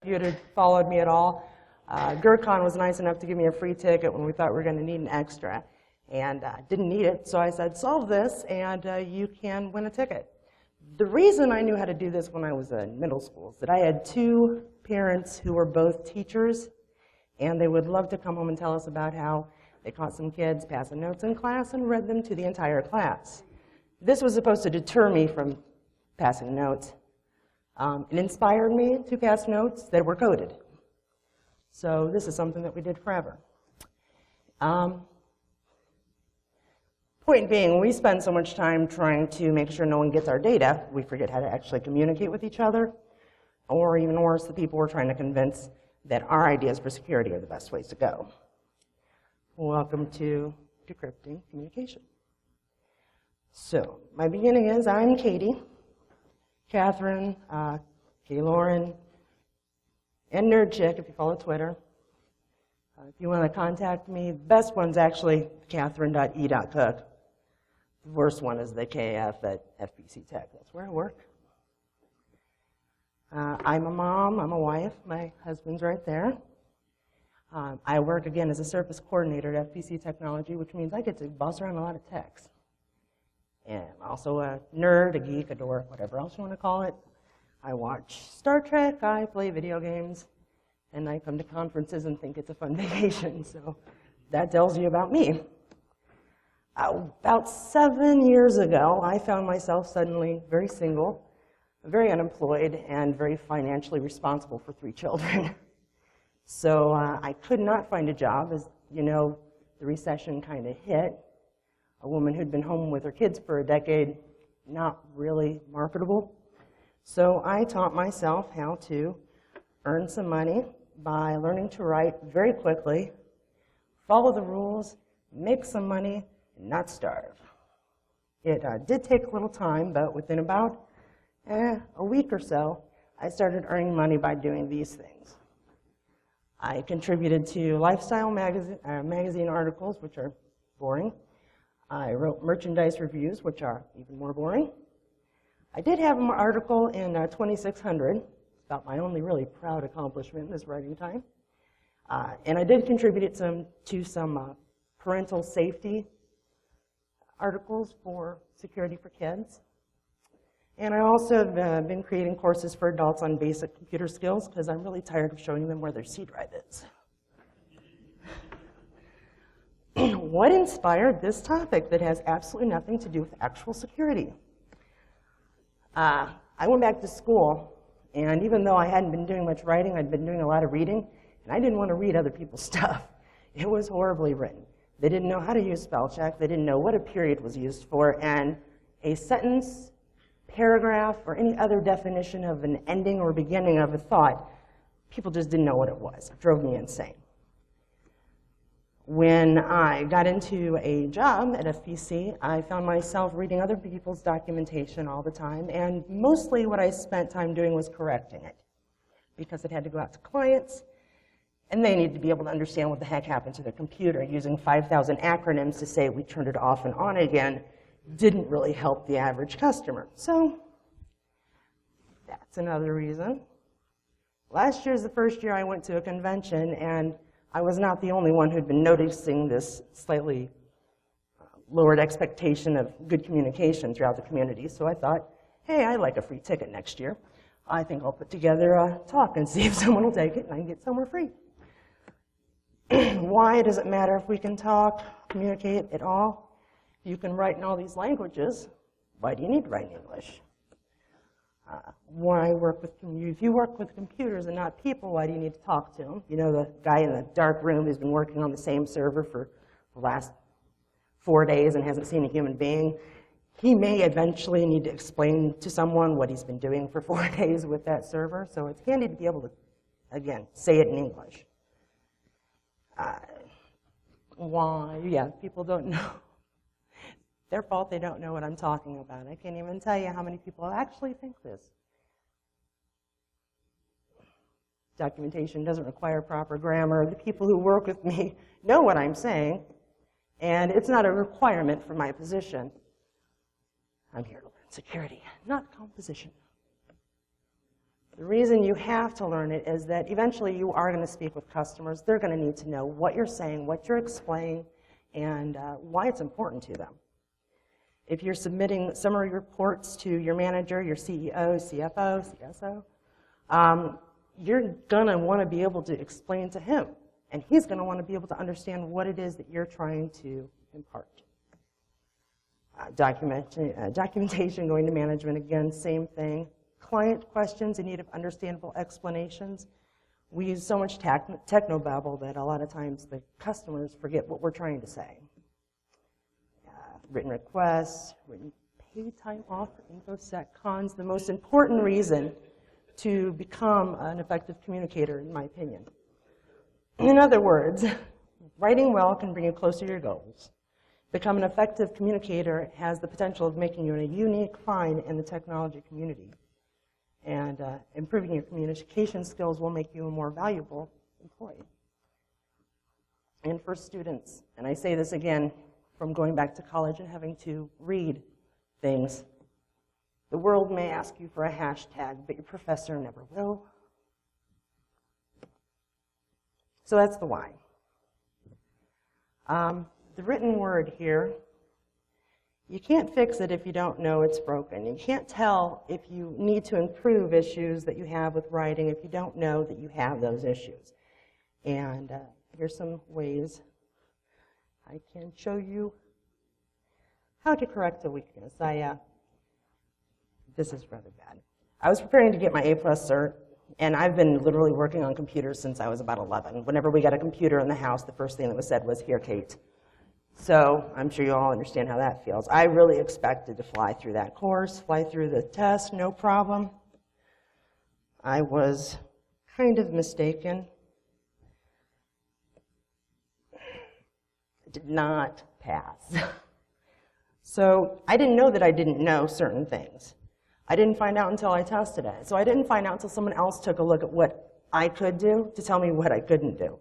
you had followed me at all. GERCON was nice enough to give me a free ticket when we thought we were going to need an extra, and didn't need it, so I said, solve this, and you can win a ticket. The reason I knew how to do this when I was in middle school is that I had two parents who were both teachers, and they would love to come home and tell us about how they caught some kids passing notes in class and read them to the entire class. This was supposed to deter me from passing notes. It inspired me to pass notes that were coded. So this is something that we did forever. Point being, we spend so much time trying to make sure no one gets our data, we forget how to actually communicate with each other, or even worse, the people we're trying to convince that our ideas for security are the best ways to go. Welcome to Decrypting Communication. So, my beginning is, I'm Katie, Catherine, Lauren, and Nerd Chick if you follow Twitter. If you want to contact me, the best one's actually katherine.e.cook. The worst one is the KF at FBC Tech. That's where I work. I'm a mom, I'm a wife, my husband's right there. I work again as a service coordinator at FBC Technology, which means I get to boss around a lot of techs. And I'm also a nerd, a geek, a dork, whatever else you want to call it. I watch Star Trek, I play video games, and I come to conferences and think it's a fun vacation. So that tells you about me. About 7 years ago, I found myself suddenly very single, very unemployed, and very financially responsible for 3 children. So I could not find a job. As you know, the recession kind of hit. A woman who'd been home with her kids for a decade, not really marketable. So I taught myself how to earn some money by learning to write very quickly, follow the rules, make some money, and not starve. It did take a little time, but within about a week or so, I started earning money by doing these things. I contributed to lifestyle magazine articles, which are boring. I wrote merchandise reviews, which are even more boring. I did have an article in 2600. It's about my only really proud accomplishment in this writing time. And I did contribute to some parental safety articles for security for kids. And I also have been creating courses for adults on basic computer skills because I'm really tired of showing them where their C drive is. What inspired this topic that has absolutely nothing to do with actual security? I went back to school, and even though I hadn't been doing much writing, I'd been doing a lot of reading, and I didn't want to read other people's stuff. It was horribly written. They didn't know how to use spell check. They didn't know what a period was used for, and a sentence, paragraph, or any other definition of an ending or beginning of a thought, people just didn't know what it was. It drove me insane. When I got into a job at FBC, I found myself reading other people's documentation all the time, and mostly what I spent time doing was correcting it, because it had to go out to clients, and they needed to be able to understand what the heck happened to their computer. Using 5,000 acronyms to say we turned it off and on again didn't really help the average customer. So that's another reason. Last year is the first year I went to a convention, and I was not the only one who'd been noticing this slightly lowered expectation of good communication throughout the community. So I thought, hey, I'd like a free ticket next year. I think I'll put together a talk and see if someone will take it and I can get somewhere free. Why does it matter if we can talk, communicate at all? You can write in all these languages. Why do you need to write in English? If you work with computers and not people, why do you need to talk to them? You know, the guy in the dark room who's been working on the same server for the last 4 days and hasn't seen a human being, he may eventually need to explain to someone what he's been doing for 4 days with that server. So it's handy to be able to, again, say it in English. Why? Yeah, people don't know. Their fault they don't know what I'm talking about. I can't even tell you how many people actually think this. Documentation doesn't require proper grammar. The people who work with me know what I'm saying, and it's not a requirement for my position. I'm here to learn security, not composition. The reason you have to learn it is that eventually you are going to speak with customers. They're going to need to know what you're saying, what you're explaining, and why it's important to them. If you're submitting summary reports to your manager, your CEO, CFO, CSO, you're going to want to be able to explain to him, and he's going to want to be able to understand what it is that you're trying to impart. Documentation going to management, again, same thing. Client questions in need of understandable explanations. We use so much technobabble that a lot of times the customers forget what we're trying to say. Written requests, written paid time off for infosec cons, the most important reason to become an effective communicator, in my opinion. In other words, writing well can bring you closer to your goals. Become an effective communicator has the potential of making you a unique find in the technology community. And improving your communication skills will make you a more valuable employee. And for students, and I say this again from going back to college and having to read things, the world may ask you for a hashtag, but your professor never will. So that's the why. The written word here, you can't fix it if you don't know it's broken. You can't tell if you need to improve issues that you have with writing if you don't know that you have those issues. And here's some ways I can show you how to correct a weakness. This is rather bad. I was preparing to get my A+ cert, and I've been literally working on computers since I was about 11. Whenever we got a computer in the house, the first thing that was said was, "Here, Kate." So I'm sure you all understand how that feels. I really expected to fly through that course, fly through the test, no problem. I was kind of mistaken. I did not pass. So I didn't know that I didn't know certain things. I didn't find out until I tested it. So I didn't find out until someone else took a look at what I could do to tell me what I couldn't do.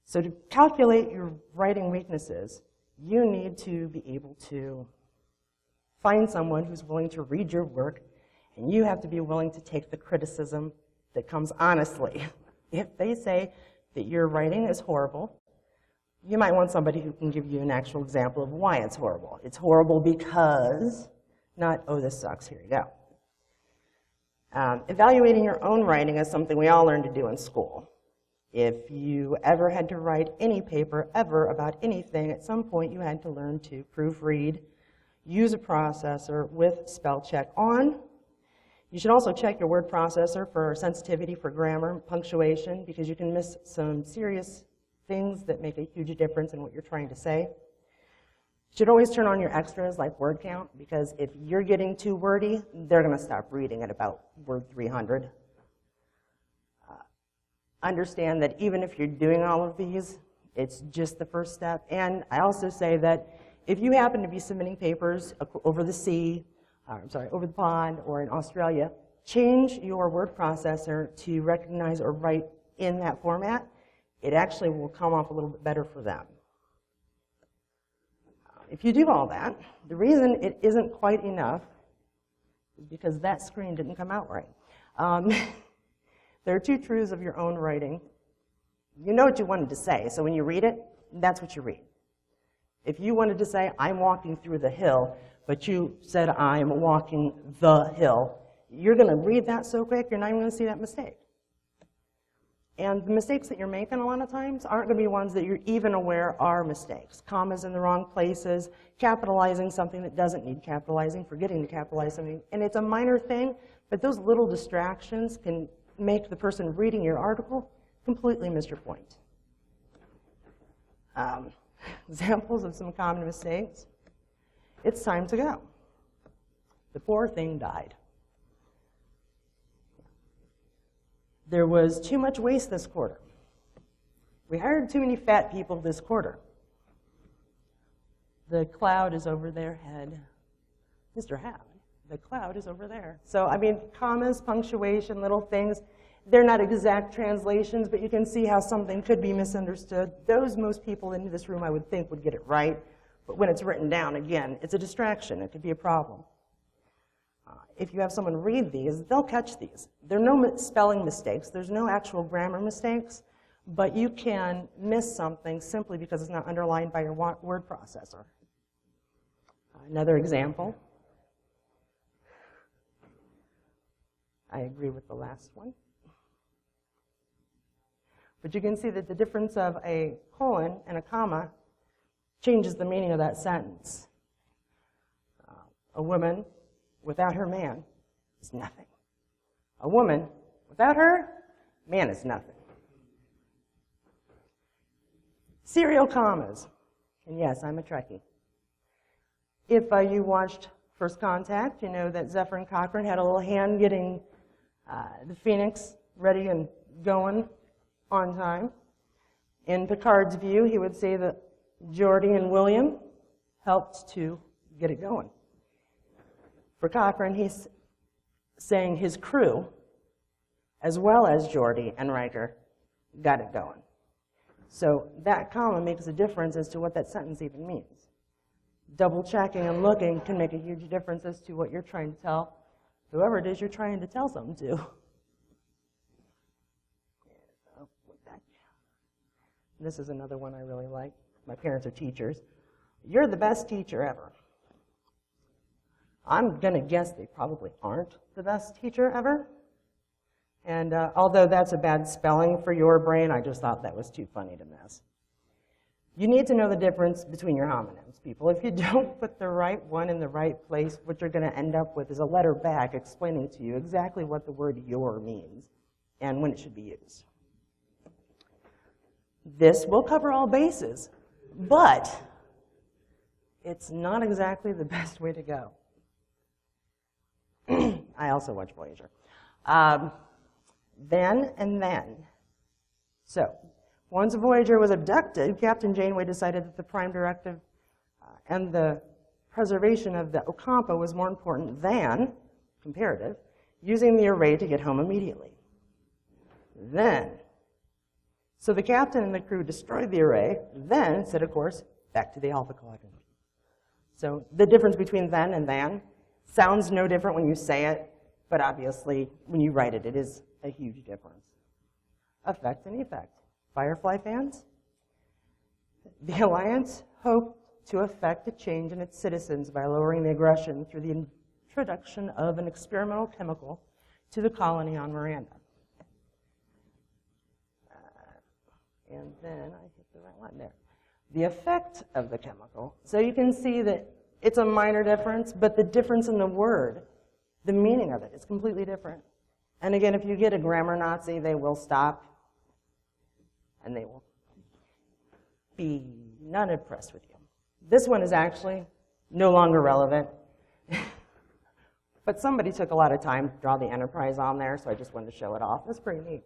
So to calculate your writing weaknesses, you need to be able to find someone who's willing to read your work, and you have to be willing to take the criticism that comes honestly. If they say that your writing is horrible, you might want somebody who can give you an actual example of why it's horrible. It's horrible because, not, "Oh, this sucks, here you go." Evaluating your own writing is something we all learn to do in school. If you ever had to write any paper ever about anything, at some point you had to learn to proofread, use a processor with spell check on. You should also check your word processor for sensitivity for grammar, punctuation, because you can miss some serious things that make a huge difference in what you're trying to say. You should always turn on your extras like word count, because if you're getting too wordy, they're going to stop reading at about word 300. Understand that even if you're doing all of these, it's just the first step. And I also say that if you happen to be submitting papers over the over the pond or in Australia, change your word processor to recognize or write in that format. It actually will come off a little bit better for them. If you do all that, the reason it isn't quite enough is because that screen didn't come out right. There are two truths of your own writing. You know what you wanted to say, so when you read it, that's what you read. If you wanted to say, "I'm walking through the hill," but you said, "I'm walking the hill," you're going to read that so quick, you're not even going to see that mistake. And the mistakes that you're making a lot of times aren't going to be ones that you're even aware are mistakes. Commas in the wrong places, capitalizing something that doesn't need capitalizing, forgetting to capitalize something. And it's a minor thing, but those little distractions can make the person reading your article completely miss your point. Examples of some common mistakes. It's time to go. The poor thing died. There was too much waste this quarter. We hired too many fat people this quarter. The cloud is over their head. Mr. Howe, the cloud is over there. So, I mean, commas, punctuation, little things, they're not exact translations, but you can see how something could be misunderstood. Those most people in this room, I would think, would get it right. But when it's written down, again, it's a distraction. It could be a problem. If you have someone read these, they'll catch these. There are no spelling mistakes. There's no actual grammar mistakes, but you can miss something simply because it's not underlined by your word processor. Another example. I agree with the last one. But you can see that the difference of a colon and a comma changes the meaning of that sentence. A woman without her man is nothing. A woman without her man is nothing. Serial commas. And yes, I'm a Trekkie. If you watched First Contact, you know that Zephyr and Cochrane had a little hand getting the Phoenix ready and going on time. In Picard's view, he would say that Geordi and William helped to get it going. For Cochrane, he's saying his crew, as well as Geordi and Riker, got it going. So that comma makes a difference as to what that sentence even means. Double checking and looking can make a huge difference as to what you're trying to tell whoever it is you're trying to tell something to. This is another one I really like. My parents are teachers. You're the best teacher ever. I'm going to guess they probably aren't the best teacher ever. And although that's a bad spelling for your brain, I just thought that was too funny to miss. You need to know the difference between your homonyms, people. If you don't put the right one in the right place, what you're going to end up with is a letter back explaining to you exactly what the word your means and when it should be used. This will cover all bases, but it's not exactly the best way to go. I also watch Voyager. Then and then. So, once Voyager was abducted, Captain Janeway decided that the Prime Directive and the preservation of the Ocampa was more important than, comparative, using the array to get home immediately. Then, so the captain and the crew destroyed the array, then set a course back to the Alpha Quadrant. So the difference between then and than sounds no different when you say it, but obviously when you write it, it is a huge difference. Effect and effect. Firefly fans? The Alliance hoped to effect a change in its citizens by lowering the aggression through the introduction of an experimental chemical to the colony on Miranda. And then I hit the right one there. The effect of the chemical. So you can see that it's a minor difference, but the difference in the word, the meaning of it, is completely different. And again, if you get a grammar Nazi, they will stop, and they will be not impressed with you. This one is actually no longer relevant, but somebody took a lot of time to draw the Enterprise on there, so I just wanted to show it off. That's pretty neat.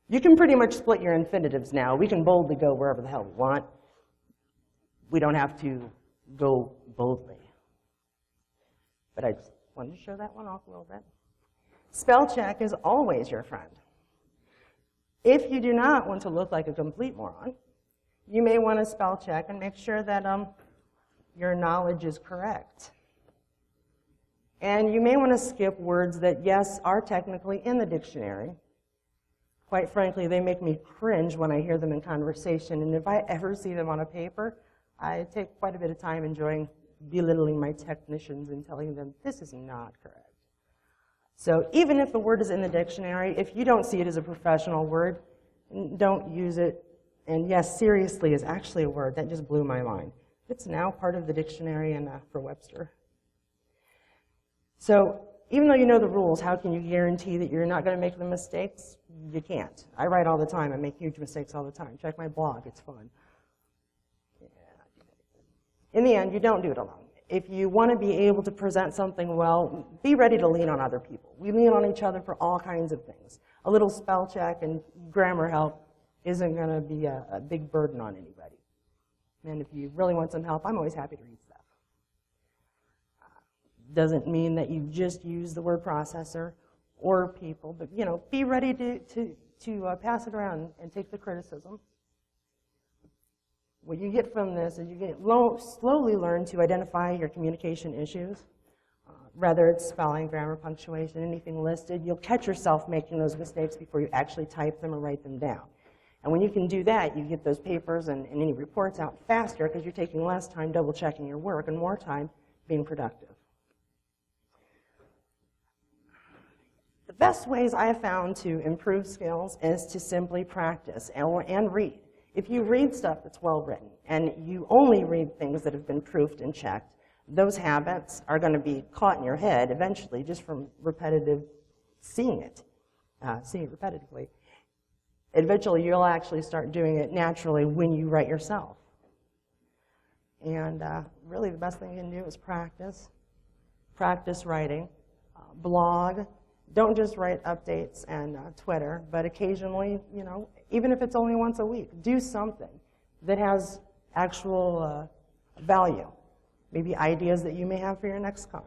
You can pretty much split your infinitives now. We can boldly go wherever the hell we want. We don't have to go boldly. But I just wanted to show that one off a little bit. Spell check is always your friend. If you do not want to look like a complete moron, you may want to spell check and make sure that your knowledge is correct. And you may want to skip words that, yes, are technically in the dictionary. Quite frankly, they make me cringe when I hear them in conversation, and if I ever see them on a paper, I take quite a bit of time enjoying belittling my technicians and telling them this is not correct. So even if the word is in the dictionary, if you don't see it as a professional word, don't use it. And yes, seriously is actually a word. That just blew my mind. It's now part of the dictionary and for Webster. So even though you know the rules, how can you guarantee that you're not going to make the mistakes? You can't. I write all the time. I make huge mistakes all the time. Check my blog. It's fun. Yeah. In the end, you don't do it alone. If you want to be able to present something well, be ready to lean on other people. We lean on each other for all kinds of things. A little spell check and grammar help isn't going to be a big burden on anybody. And if you really want some help, I'm always happy to read stuff. Doesn't mean that you just use the word processor or people, but be ready to pass it around and take the criticism. What you get from this is you slowly learn to identify your communication issues. whether it's spelling, grammar, punctuation, anything listed, you'll catch yourself making those mistakes before you actually type them or write them down. And when you can do that, you get those papers and any reports out faster because you're taking less time double-checking your work and more time being productive. The best ways I have found to improve skills is to simply practice and read. If you read stuff that's well written and you only read things that have been proofed and checked, those habits are going to be caught in your head eventually just from repetitive seeing it repetitively. Eventually, you'll actually start doing it naturally when you write yourself. And really, the best thing you can do is practice. Practice writing. Blog. Don't just write updates and Twitter, but occasionally, even if it's only once a week, do something that has actual value. Maybe ideas that you may have for your next con.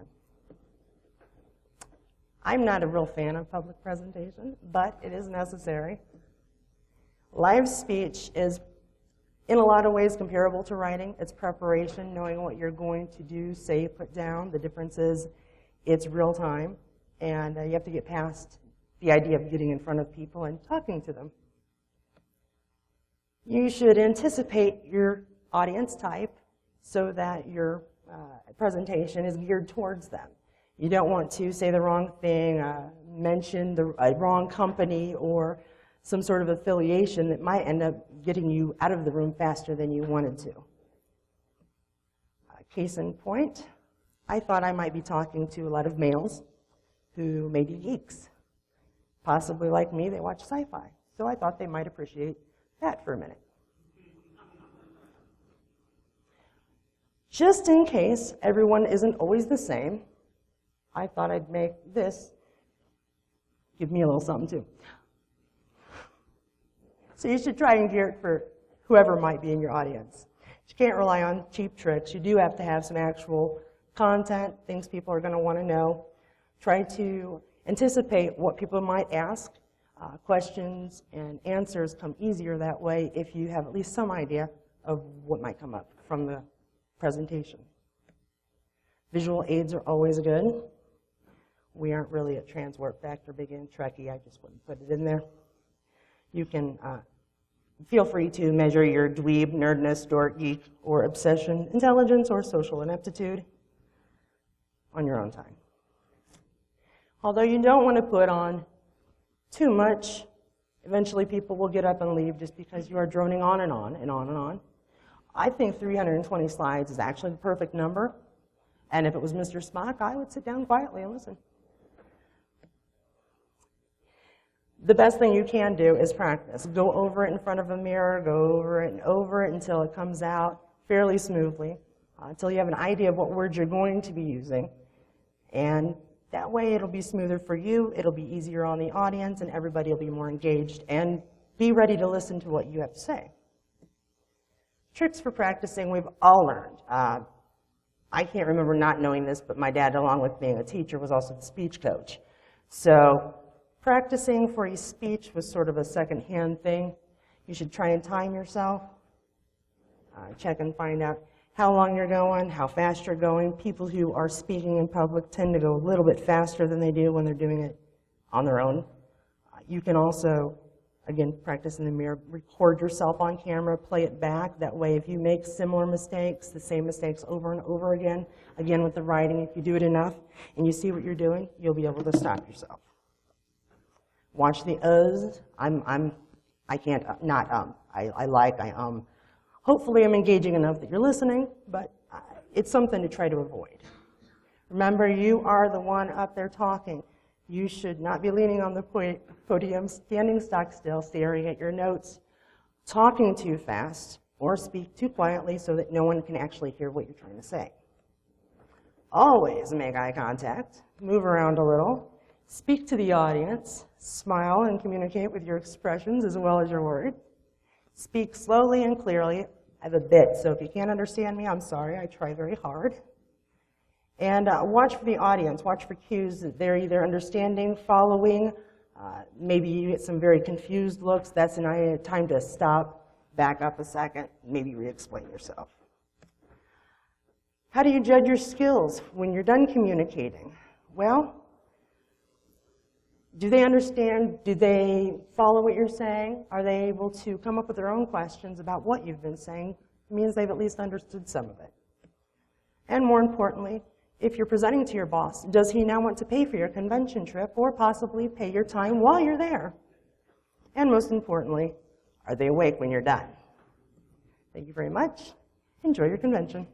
I'm not a real fan of public presentation, but it is necessary. Live speech is, in a lot of ways, comparable to writing. It's preparation, knowing what you're going to do, say, put down. The difference is it's real time, and you have to get past the idea of getting in front of people and talking to them. You should anticipate your audience type so that your presentation is geared towards them. You don't want to say the wrong thing, mention the wrong company, or some sort of affiliation that might end up getting you out of the room faster than you wanted to. Case in point, I thought I might be talking to a lot of males who may be geeks. Possibly like me, they watch sci-fi. So I thought they might appreciate that for a minute. Just in case everyone isn't always the same, I thought I'd make this give me a little something too. So you should try and gear it for whoever might be in your audience. You can't rely on cheap tricks. You do have to have some actual content, things people are going to want to know. Try to anticipate what people might ask. Questions and answers come easier that way if you have at least some idea of what might come up from the presentation. Visual aids are always good. We aren't really at Transwarp Factor, Big and Trekkie. I just wouldn't put it in there. You can feel free to measure your dweeb, nerdness, dork, geek, or obsession, intelligence, or social ineptitude on your own time. Although you don't want to put on too much, eventually people will get up and leave just because you are droning on and on and on and on. I think 320 slides is actually the perfect number. And if it was Mr. Spock, I would sit down quietly and listen. The best thing you can do is practice. Go over it in front of a mirror, go over it and over it until it comes out fairly smoothly, until you have an idea of what words you're going to be using. And that way it'll be smoother for you, it'll be easier on the audience, and everybody will be more engaged and be ready to listen to what you have to say. Tricks for practicing we've all learned. I can't remember not knowing this, but my dad, along with being a teacher, was also the speech coach. So practicing for a speech was sort of a second-hand thing. You should try and time yourself. Check and find out how long you're going, how fast you're going. People who are speaking in public tend to go a little bit faster than they do when they're doing it on their own. You can also, again, practice in the mirror, record yourself on camera, play it back. That way, if you make similar mistakes, the same mistakes over and over again with the writing, if you do it enough and you see what you're doing, you'll be able to stop yourself. Watch the uhs. I can't not Hopefully I'm engaging enough that you're listening, but it's something to try to avoid. Remember, you are the one up there talking. You should not be leaning on the podium, standing stock still, staring at your notes, talking too fast, or speak too quietly so that no one can actually hear what you're trying to say. Always make eye contact, move around a little, speak to the audience, smile and communicate with your expressions as well as your words. Speak slowly and clearly. I have a bit, so if you can't understand me, I'm sorry. I try very hard. And watch for the audience. Watch for cues that they're either understanding, following. Maybe you get some very confused looks. That's a time to stop, back up a second, maybe re-explain yourself. How do you judge your skills when you're done communicating? Well, do they understand? Do they follow what you're saying? Are they able to come up with their own questions about what you've been saying? It means they've at least understood some of it. And more importantly, if you're presenting to your boss, does he now want to pay for your convention trip or possibly pay your time while you're there? And most importantly, are they awake when you're done? Thank you very much. Enjoy your convention.